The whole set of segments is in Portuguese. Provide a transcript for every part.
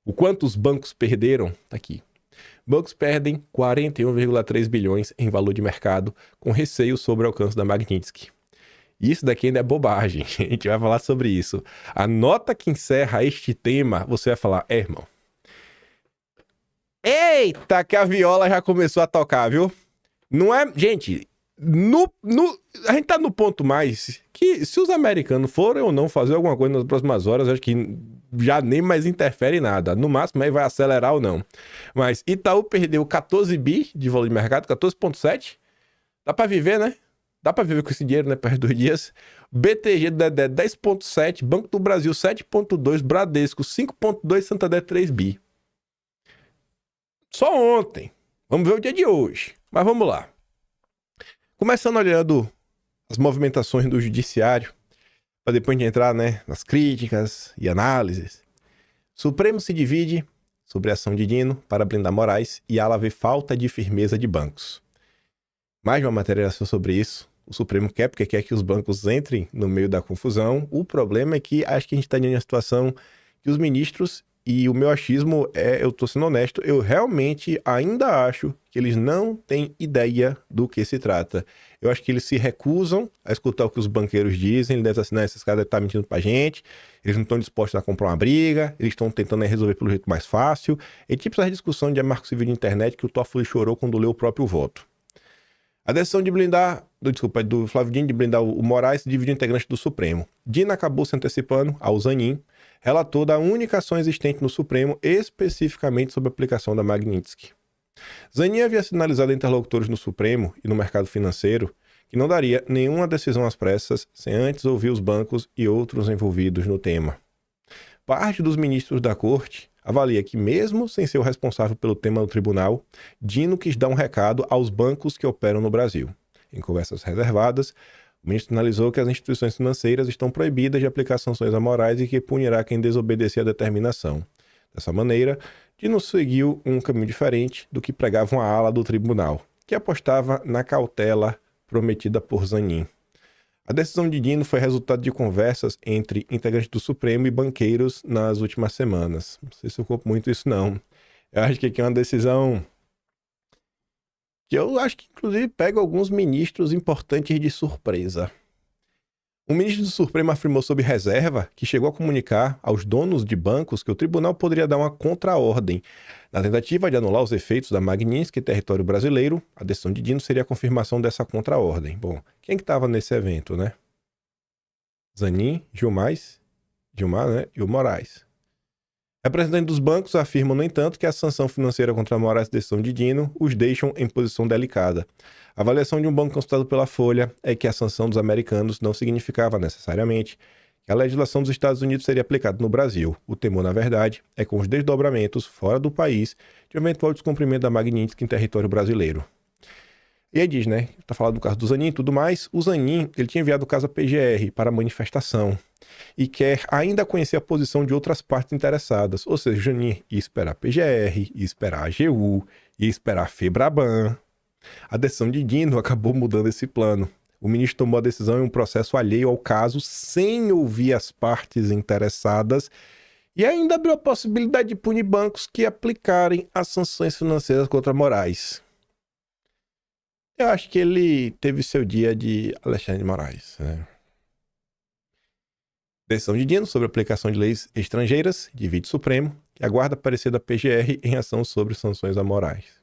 O quanto os bancos perderam? Tá aqui. Bancos perdem 41,3 bilhões em valor de mercado, com receio sobre o alcance da Magnitsky. Isso daqui ainda é bobagem. A gente vai falar sobre isso. A nota que encerra este tema, você vai falar, irmão. Eita, que a viola já começou a tocar, viu? Não é... Gente, a gente tá no ponto mais que se os americanos forem ou não fazer alguma coisa nas próximas horas, acho que já nem mais interfere em nada. No máximo aí vai acelerar ou não. Mas Itaú perdeu 14 bi de valor de mercado, 14,7. Dá pra viver, né? Dá pra viver com esse dinheiro, né? Perto de 2 dias. BTG do Dedé 10,7. Banco do Brasil 7,2. Bradesco 5,2. Santander 3 bi. Só ontem. Vamos ver o dia de hoje. Mas vamos lá. Começando olhando as movimentações do judiciário, para depois de entrar, né, nas críticas e análises. Supremo se divide sobre a ação de Dino para blindar Moraes e ala vê falta de firmeza de bancos. Mais uma matéria sobre isso. O Supremo quer porque quer que os bancos entrem no meio da confusão. O problema é que acho que a gente está em uma situação que os ministros, e o meu achismo é, eu tô sendo honesto, eu realmente ainda acho que eles não têm ideia do que se trata. Eu acho que eles se recusam a escutar o que os banqueiros dizem, eles devem assinar, esses caras devem estar mentindo pra gente, eles não estão dispostos a comprar uma briga, eles estão tentando resolver pelo jeito mais fácil. E tipo essa discussão de marco civil de internet que o Toffoli chorou quando leu o próprio voto. A decisão de blindar, do Flávio Dino de blindar o Moraes dividiu integrantes do Supremo. Dino acabou se antecipando ao Zanin, relator da única ação existente no Supremo, especificamente sobre a aplicação da Magnitsky. Zanin havia sinalizado a interlocutores no Supremo e no mercado financeiro que não daria nenhuma decisão às pressas sem antes ouvir os bancos e outros envolvidos no tema. Parte dos ministros da corte avalia que, mesmo sem ser o responsável pelo tema do tribunal, Dino quis dar um recado aos bancos que operam no Brasil. Em conversas reservadas, o ministro sinalizou que as instituições financeiras estão proibidas de aplicar sanções a Moraes e que punirá quem desobedecer à determinação. Dessa maneira, Dino seguiu um caminho diferente do que pregava uma ala do tribunal, que apostava na cautela prometida por Zanin. A decisão de Dino foi resultado de conversas entre integrantes do Supremo e banqueiros nas últimas semanas. Não sei se eu culpo muito isso, não. Eu acho que aqui é uma decisão que eu acho que, inclusive, pega alguns ministros importantes de surpresa. O ministro do Supremo afirmou sob reserva que chegou a comunicar aos donos de bancos que o tribunal poderia dar uma contraordem. Na tentativa de anular os efeitos da Magnitsky em território brasileiro, a decisão de Dino seria a confirmação dessa contraordem. Bom, quem que estava nesse evento, né? Zanin, Gilmar, né? E o Moraes. Representantes dos bancos afirmam, no entanto, que a sanção financeira contra Moraes e a decisão de Dino os deixam em posição delicada. A avaliação de um banco consultado pela Folha é que a sanção dos americanos não significava necessariamente que a legislação dos Estados Unidos seria aplicada no Brasil. O temor, na verdade, é com os desdobramentos fora do país de eventual descumprimento da Magnitsky em território brasileiro. E aí diz, né? Tá falando do caso do Zanin e tudo mais. O Zanin, ele tinha enviado o caso à PGR para manifestação e quer ainda conhecer a posição de outras partes interessadas. Ou seja, o Zanin ia esperar a PGR, ia esperar a AGU, ia esperar a FEBRABAN. A decisão de Dino acabou mudando esse plano. O ministro tomou a decisão em um processo alheio ao caso, sem ouvir as partes interessadas, e ainda abriu a possibilidade de punir bancos que aplicarem as sanções financeiras contra Moraes. Eu acho que ele teve seu dia de Alexandre de Moraes, né? Decisão de Dino sobre a aplicação de leis estrangeiras, divide Supremo, que aguarda parecer da PGR em ação sobre sanções a Moraes.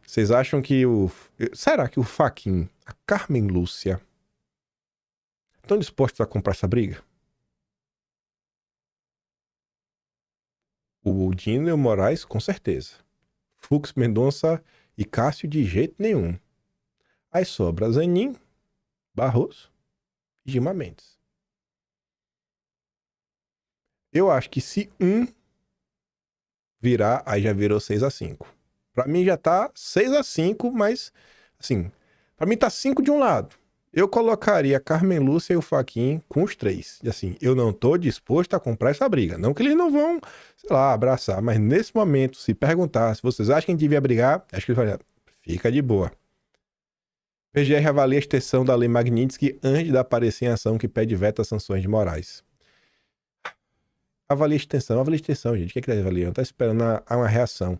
Vocês acham que será que o Fachin, a Carmen Lúcia, estão dispostos a comprar essa briga? O Dino e o Moraes, com certeza. Fux, Mendonça e Cássio, de jeito nenhum. Aí sobra Zanin, Barroso e Gilmar Mendes. Eu acho que se um virar, aí já virou 6-5. Pra mim já tá 6-5, mas, assim, pra mim tá 5 de um lado. Eu colocaria a Carmen Lúcia e o Fachin com os 3. E assim, eu não tô disposto a comprar essa briga. Não que eles não vão, sei lá, abraçar, mas nesse momento, se perguntar se vocês acham que a gente devia brigar, acho que eles vão falar, fica de boa. PGR avalia a extensão da lei Magnitsky antes de aparecer em ação que pede veto às sanções de Moraes. Avalie a extensão. Avalie a extensão, gente. O que é que tá avaliando? Tá esperando uma reação.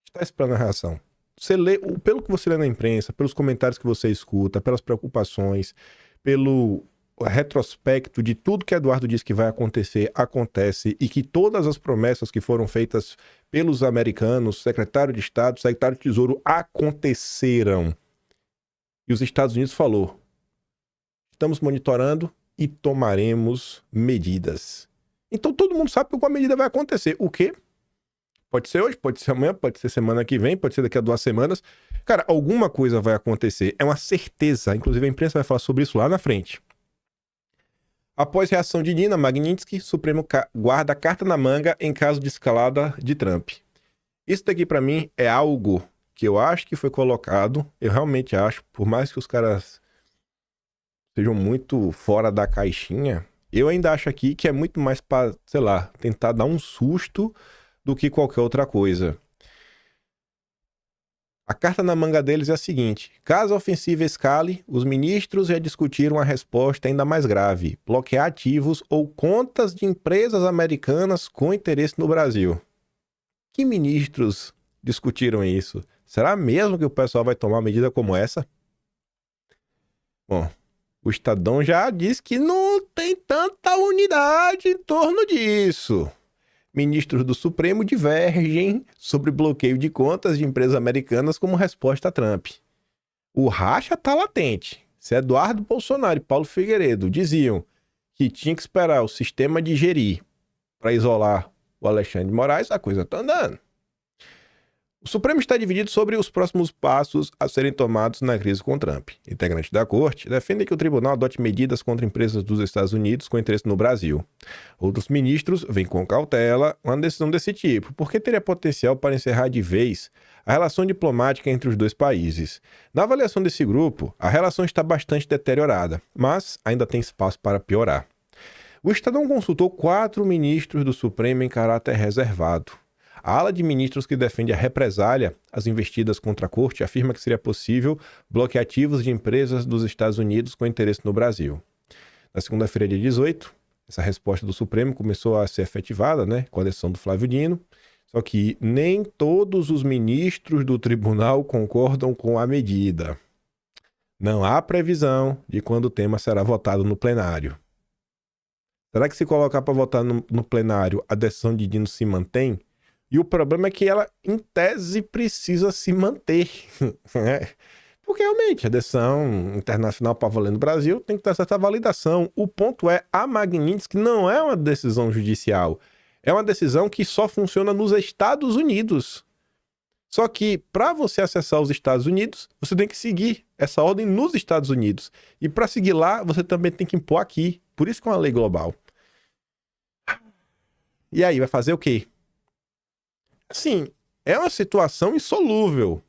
Está esperando a reação. Você lê, pelo que você lê na imprensa, pelos comentários que você escuta, pelas preocupações, pelo retrospecto de tudo que Eduardo diz que vai acontecer, acontece, e que todas as promessas que foram feitas pelos americanos, secretário de Estado, secretário de Tesouro, aconteceram. E os Estados Unidos falou: estamos monitorando e tomaremos medidas. Então todo mundo sabe que alguma medida vai acontecer. O quê? Pode ser hoje, pode ser amanhã, pode ser semana que vem, pode ser daqui a 2 semanas. Cara, alguma coisa vai acontecer. É uma certeza. Inclusive a imprensa vai falar sobre isso lá na frente. Após reação de Dina, Magnitsky, Supremo guarda a carta na manga em caso de escalada de Trump. Isso daqui pra mim é algo que eu acho que foi colocado. Eu realmente acho, por mais que os caras sejam muito fora da caixinha, eu ainda acho aqui que é muito mais pra, sei lá, tentar dar um susto do que qualquer outra coisa. A carta na manga deles é a seguinte: caso a ofensiva escale, os ministros já discutiram a resposta ainda mais grave: bloquear ativos ou contas de empresas americanas com interesse no Brasil. Que ministros discutiram isso? Será mesmo que o pessoal vai tomar uma medida como essa? Bom, o Estadão já disse que não tem tanta unidade em torno disso. Ministros do Supremo divergem sobre bloqueio de contas de empresas americanas como resposta a Trump. O racha tá latente. Se Eduardo Bolsonaro e Paulo Figueiredo diziam que tinha que esperar o sistema digerir para isolar o Alexandre de Moraes, a coisa tá andando. O Supremo está dividido sobre os próximos passos a serem tomados na crise com Trump. Integrantes da corte defendem que o tribunal adote medidas contra empresas dos Estados Unidos com interesse no Brasil. Outros ministros veem com cautela uma decisão desse tipo, porque teria potencial para encerrar de vez a relação diplomática entre os dois países. Na avaliação desse grupo, a relação está bastante deteriorada, mas ainda tem espaço para piorar. O Estadão consultou 4 ministros do Supremo em caráter reservado. A ala de ministros que defende a represália às investidas contra a corte afirma que seria possível bloquear ativos de empresas dos Estados Unidos com interesse no Brasil. Na segunda-feira, dia 18, essa resposta do Supremo começou a ser efetivada, com a decisão do Flávio Dino, só que nem todos os ministros do tribunal concordam com a medida. Não há previsão de quando o tema será votado no plenário. Será que se colocar para votar no plenário, a decisão de Dino se mantém? E o problema é que ela, em tese, precisa se manter. Porque, realmente, a decisão internacional para valer no Brasil tem que ter certa validação. O ponto é, a Magnitsky não é uma decisão judicial. É uma decisão que só funciona nos Estados Unidos. Só que, para você acessar os Estados Unidos, você tem que seguir essa ordem nos Estados Unidos. E para seguir lá, você também tem que impor aqui. Por isso que é uma lei global. E aí, vai fazer o quê? Assim, é uma situação insolúvel.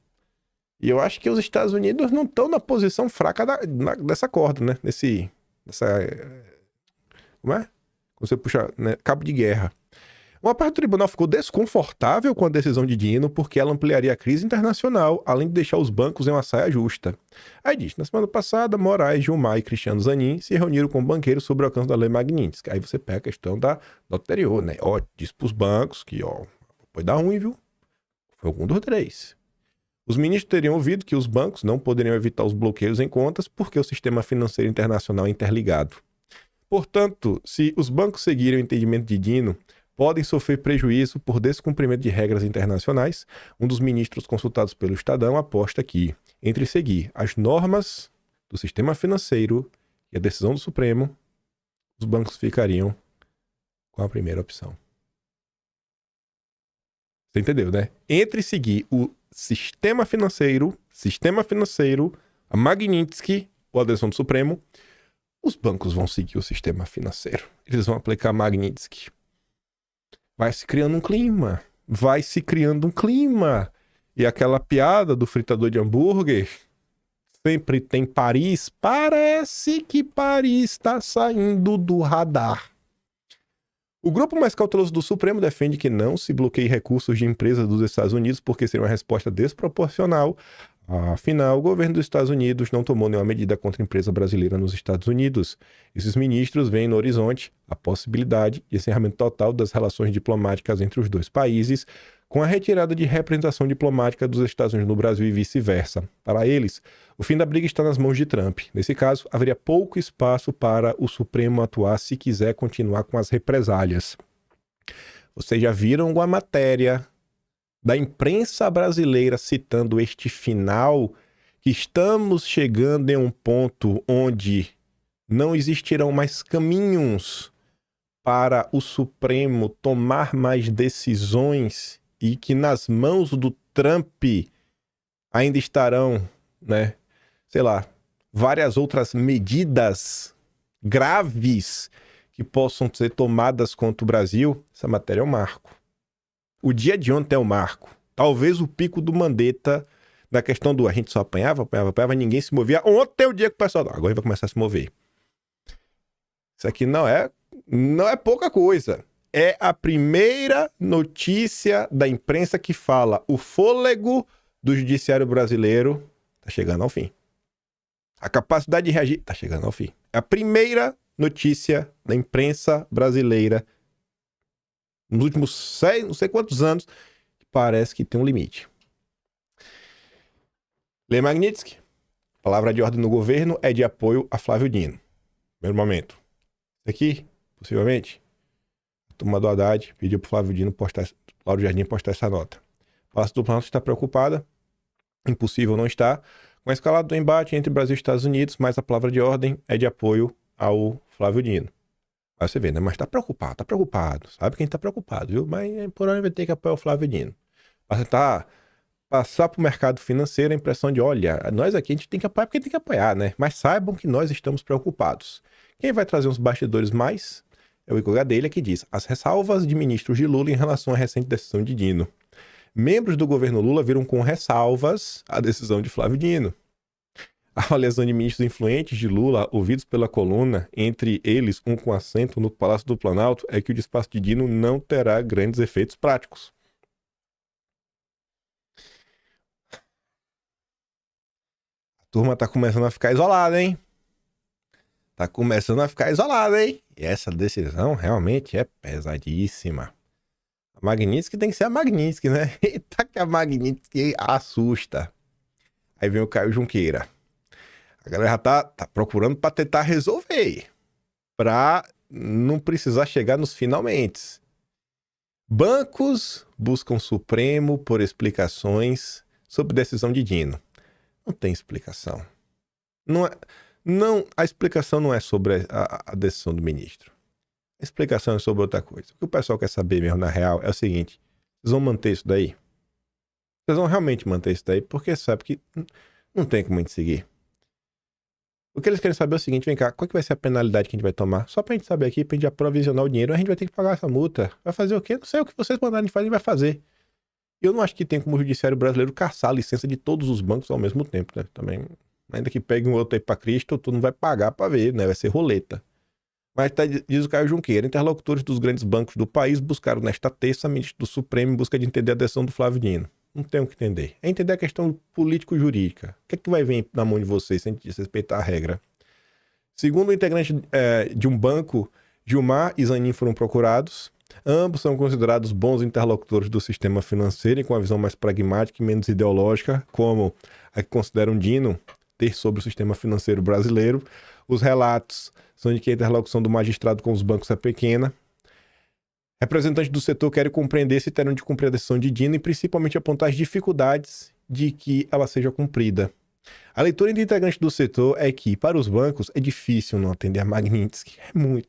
E eu acho que os Estados Unidos não estão na posição fraca dessa corda, como é? Quando você puxa, cabo de guerra. Uma parte do tribunal ficou desconfortável com a decisão de Dino porque ela ampliaria a crise internacional, além de deixar os bancos em uma saia justa. Aí diz, na semana passada, Moraes, Gilmar e Cristiano Zanin se reuniram com banqueiros sobre o alcance da lei Magnitsky. Aí você pega a questão do anterior, diz pros bancos que, pode dar ruim, viu? Foi algum dos 3. Os ministros teriam ouvido que os bancos não poderiam evitar os bloqueios em contas porque o sistema financeiro internacional é interligado. Portanto, se os bancos seguirem o entendimento de Dino, podem sofrer prejuízo por descumprimento de regras internacionais. Um dos ministros consultados pelo Estadão aposta que, entre seguir as normas do sistema financeiro e a decisão do Supremo, os bancos ficariam com a primeira opção. Você entendeu, né? Entre seguir o sistema financeiro, a Magnitsky ou a decisão do Supremo, os bancos vão seguir o sistema financeiro. Eles vão aplicar Magnitsky. Vai se criando um clima. E aquela piada do fritador de hambúrguer, sempre tem Paris. Parece que Paris está saindo do radar. O grupo mais cauteloso do Supremo defende que não se bloqueie recursos de empresas dos Estados Unidos porque seria uma resposta desproporcional Afinal, o governo dos Estados Unidos não tomou nenhuma medida contra a empresa brasileira nos Estados Unidos. Esses ministros veem no horizonte a possibilidade de encerramento total das relações diplomáticas entre os dois países, com a retirada de representação diplomática dos Estados Unidos no Brasil e vice-versa. Para eles, o fim da briga está nas mãos de Trump. Nesse caso, haveria pouco espaço para o Supremo atuar se quiser continuar com as represálias. Vocês já viram uma matéria da imprensa brasileira citando este final, que estamos chegando em um ponto onde não existirão mais caminhos para o Supremo tomar mais decisões e que nas mãos do Trump ainda estarão, várias outras medidas graves que possam ser tomadas contra o Brasil. Essa matéria é um marco. O dia de ontem é o marco. Talvez o pico do Mandetta na questão do a gente só apanhava, ninguém se movia. Ontem é o dia que o pessoal... Agora vai começar a se mover. Isso aqui não é pouca coisa. É a primeira notícia da imprensa que fala o fôlego do judiciário brasileiro está chegando ao fim. A capacidade de reagir está chegando ao fim. É a primeira notícia da imprensa brasileira nos últimos não sei quantos anos, parece que tem um limite. Lei Magnitsky, palavra de ordem no governo é de apoio a Flávio Dino. Primeiro momento. Isso aqui, possivelmente, a turma do Haddad pediu para o Flávio Dino Lauro Jardim postar essa nota. O Palácio do Planalto está preocupada, impossível não estar, com a escalada do embate entre Brasil e Estados Unidos, mas a palavra de ordem é de apoio ao Flávio Dino. Aí você vê, né? Mas tá preocupado. Sabe quem tá preocupado, viu? Mas por onde vai ter que apoiar o Flávio Dino? Passar pro mercado financeiro a impressão de, olha, nós aqui a gente tem que apoiar porque tem que apoiar, né? Mas saibam que nós estamos preocupados. Quem vai trazer uns bastidores mais é o Igor Gadelha, que diz as ressalvas de ministros de Lula em relação à recente decisão de Dino. Membros do governo Lula viram com ressalvas a decisão de Flávio Dino. A avaliação de ministros influentes de Lula, ouvidos pela coluna, entre eles um com assento no Palácio do Planalto, é que o despacho de Dino não terá grandes efeitos práticos. A turma tá começando a ficar isolada, hein? E essa decisão realmente é pesadíssima. A Magnitsky tem que ser a Magnitsky, né? Eita que a Magnitsky assusta. Aí vem o Caio Junqueira. A galera já tá procurando para tentar resolver, para não precisar chegar nos finalmente. Bancos buscam Supremo por explicações sobre decisão de Dino. Não tem explicação. A explicação não é sobre a decisão do ministro. A explicação é sobre outra coisa. O que o pessoal quer saber mesmo, na real, é o seguinte. Vocês vão manter isso daí? Vocês vão realmente manter isso daí? Porque sabe que não tem como a gente seguir. O que eles querem saber é o seguinte, vem cá, qual que vai ser a penalidade que a gente vai tomar? Só pra gente saber aqui, pra gente aprovisionar o dinheiro, a gente vai ter que pagar essa multa. Vai fazer o quê? Não sei o que vocês mandarem fazer, a gente vai fazer. Eu não acho que tem como o judiciário brasileiro caçar a licença de todos os bancos ao mesmo tempo, né? Também, ainda que pegue um outro aí pra Cristo, tu não vai pagar pra ver, né? Vai ser roleta. Mas diz o Caio Junqueira, interlocutores dos grandes bancos do país buscaram nesta terça ministro do Supremo em busca de entender a decisão do Flávio Dino. Não tem o que entender. É entender a questão político-jurídica. O que é que vai vir na mão de vocês sem respeitar a regra? Segundo o integrante de um banco, Gilmar e Zanin foram procurados. Ambos são considerados bons interlocutores do sistema financeiro e com a visão mais pragmática e menos ideológica, como a que consideram Dino ter sobre o sistema financeiro brasileiro. Os relatos são de que a interlocução do magistrado com os bancos é pequena. Representantes do setor querem compreender se terão de cumprir a decisão de Dino e principalmente apontar as dificuldades de que ela seja cumprida. A leitura do integrante do setor é que, para os bancos, é difícil não atender a Magnitsky. É muito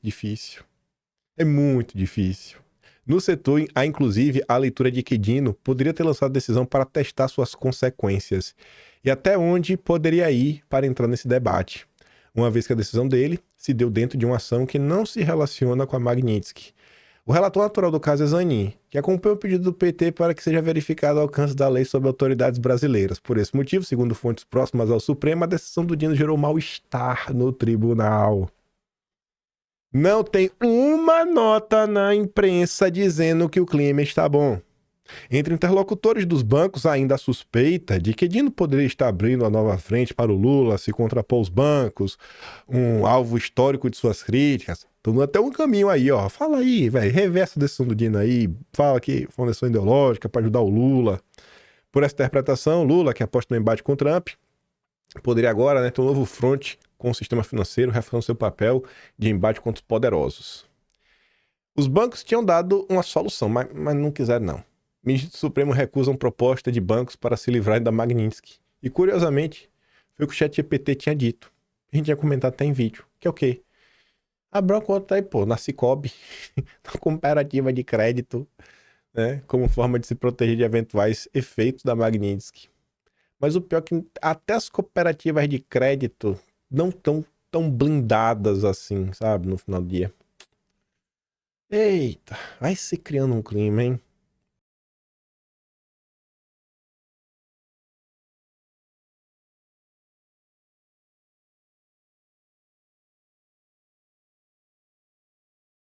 difícil. No setor, há inclusive a leitura de que Dino poderia ter lançado a decisão para testar suas consequências e até onde poderia ir para entrar nesse debate, uma vez que a decisão dele se deu dentro de uma ação que não se relaciona com a Magnitsky. O relator natural do caso é Zanin, que acompanha o pedido do PT para que seja verificado o alcance da lei sobre autoridades brasileiras. Por esse motivo, segundo fontes próximas ao Supremo, a decisão do Dino gerou mal-estar no tribunal. Não tem uma nota na imprensa dizendo que o clima está bom. Entre interlocutores dos bancos, ainda há suspeita de que Dino poderia estar abrindo uma nova frente para o Lula se contrapor aos bancos, um alvo histórico de suas críticas. Então, até um caminho aí, ó. Fala aí, velho, reversa a decisão do Dino aí, fala que foi uma decisão ideológica para ajudar o Lula. Por essa interpretação, Lula, que aposta no embate com Trump, poderia agora, né, ter um novo fronte com o sistema financeiro, reforçando seu papel de embate contra os poderosos. Os bancos tinham dado uma solução, mas não quiseram, não. Ministro do Supremo recusam proposta de bancos para se livrarem da Magnitsky. E, curiosamente, foi o que o ChatGPT tinha dito. A gente tinha comentado até em vídeo. Que é o quê? Abra uma conta aí, pô, na Cicobi, na cooperativa de crédito, né? Como forma de se proteger de eventuais efeitos da Magnitsky. Mas o pior é que até as cooperativas de crédito não estão tão blindadas assim, sabe? No final do dia. Eita, vai se criando um clima, hein?